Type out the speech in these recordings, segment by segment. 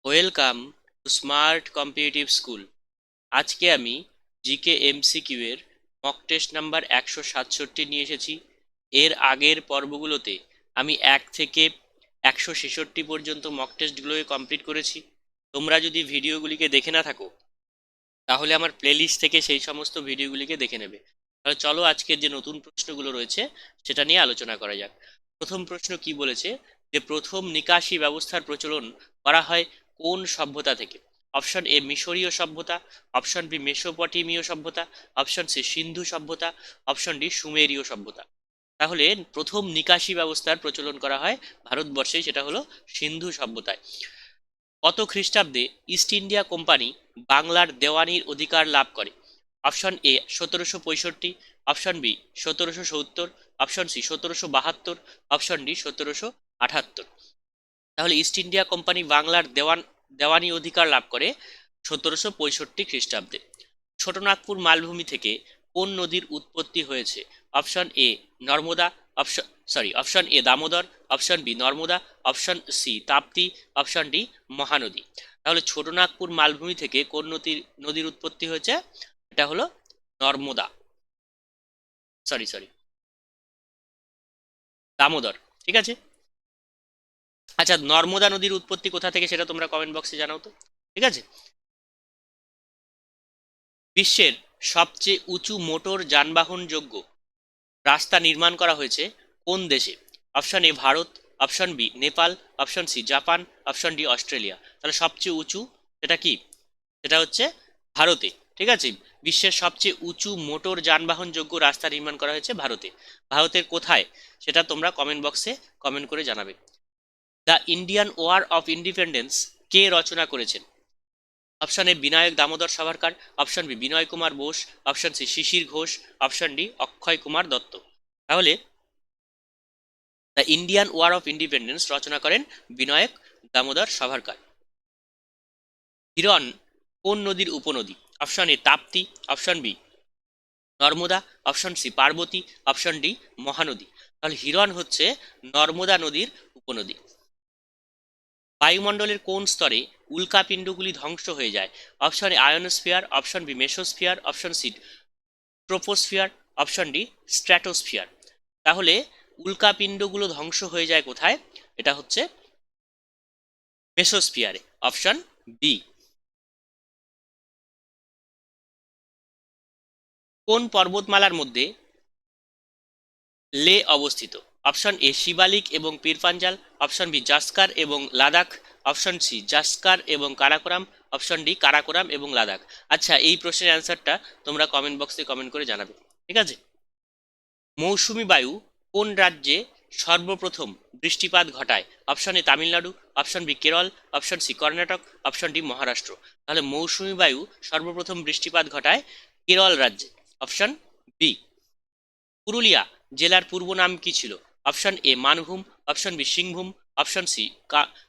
Welcome to smart competitive school. আজকে আমি GK MCQ এর মক টেস্ট নাম্বার 167 নিয়ে এসেছি। এর আগের পর্বগুলোতে আমি 1 থেকে 166 পর্যন্ত মক টেস্টগুলোকে কমপ্লিট করেছি। তোমরা যদি ভিডিওগুলিকে দেখে না থাকো তাহলে আমার প্লেলিস্ট থেকে সেই সমস্ত ভিডিওগুলিকে দেখে নেবে। তাহলে চলো আজকের যে নতুন প্রশ্নগুলো রয়েছে সেটা নিয়ে আলোচনা করা যাক। প্রথম প্রশ্ন কি বলেছে, যে প্রথম নিকাশি ব্যবস্থার প্রচলন করা হয় কোন সভ্যতা থেকে? অপশন এ মিশরীয় সভ্যতা, অপশন বি মেসোপটেমীয় সভ্যতা, অপশন সি সিন্ধু সভ্যতা, অপশন ডি সুমেরীয় সভ্যতা। তাহলে প্রথম নিকাশি ব্যবস্থার প্রচলন করা হয় ভারতবর্ষে, সেটা হলো সিন্ধু সভ্যতায়। কত খ্রিস্টাব্দে ইস্ট ইন্ডিয়া কোম্পানি বাংলার দেওয়ানির অধিকার লাভ করে? Option A 1765, option B 1770, option C 1772, option D 1778। তাহলে ইস্ট ইন্ডিয়া কোম্পানি বাংলার দেওয়ানি অধিকার লাভ করে 1765 খ্রিস্টাব্দে। ছোটনাগপুর মালভূমি থেকে কোন নদীর উৎপত্তি হয়েছে? Option A Narmada, option A Damodar, option B Narmada, option C Tapti, option D Mahanadi. তাহলে ছোটনাগপুর মালভূমি থেকে কোন নদীর উৎপত্তি হয়েছে? এটা হলো নর্মদা, সরি দামোদর। ঠিক আছে। আচ্ছা, নর্মদা নদীর উৎপত্তি কোথা থেকে সেটা তোমরা কমেন্ট বক্সে জানাও তো। ঠিক আছে। বিশ্বের সবচেয়ে উঁচু মোটর যানবাহন যোগ্য রাস্তা নির্মাণ করা হয়েছে কোন দেশে? Option A Bharat, option B Nepal, option C Japan, option D Australia. তাহলে সবচেয়ে উঁচু সেটা কি? সেটা হচ্ছে ভারতে। ঠিক আছে। বিশ্বের সবচেয়ে উঁচু মোটর যানবাহন যোগ্য রাস্তা নির্মাণ করা হয়েছে ভারতে। ভারতের কোথায় সেটা তোমরা কমেন্ট বক্সে কমেন্ট করে জানাবে। The Indian war of independence কে রচনা করেছেন? Option A Vinayak Damodar Savarkar, option B Binay Kumar Bose, option C Shishir Ghosh, option D Akshay Kumar Dutta. তাহলে the Indian war of independence রচনা করেন বিনায়ক দামোদর সাভারকার। হিরণ কোন নদীর উপনদী? Option A Tapti, option B Narmada, option C Parvati, option D Mahanadi. তাহলে হিরণ হচ্ছে নর্মদা নদীর উপনদী। বায়ুমণ্ডলের কোন স্তরে উল্কাপিণ্ডগুলি ধ্বংস হয়ে যায়? Option A ionosphere, option B mesosphere, option C troposphere, option D stratosphere. তাহলে উল্কাপিণ্ডগুলো ধ্বংস হয়ে যায় কোথায়? এটা হচ্ছে মেসোস্ফিয়ারে, অপশন বি। কোন পর্বতমালার মধ্যে লে অবস্থিত? অপশন এ শিবালিক এবং পীরপাঞ্জাল, অপশন বি জাস্কার এবং লাদাখ, অপশন সি জাস্কার এবং কারাকোরাম, অপশন ডি কারাকোরাম এবং লাদাখ। আচ্ছা, এই প্রশ্নের অ্যান্সারটা তোমরা কমেন্ট বক্সে কমেন্ট করে জানাবে। ঠিক আছে। মৌসুমী বায়ু কোন রাজ্যে সর্বপ্রথম বৃষ্টিপাত ঘটায়? Option A Tamil Nadu, option B Kerala, option C Karnataka, option D Maharashtra. তাহলে মৌসুমী বায়ু সর্বপ্রথম বৃষ্টিপাত ঘটায় কেরল রাজ্যে, অপশন বি। পুরুলিয়া জেলার পূর্ব নাম কি ছিল? Option A Manbhum, option B Singhbhum, option C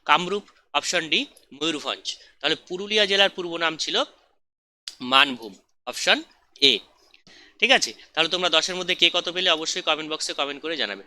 Kamrup, option D Mayurbhanj. তাহলে পুরুলিয়া জেলার পূর্ব নাম ছিল মানভূম, অপশন এ। ঠিক আছে। তাহলে তোমরা 10-এর মধ্যে কে কত পেলে অবশ্যই কমেন্ট বক্সে কমেন্ট করে জানাবে।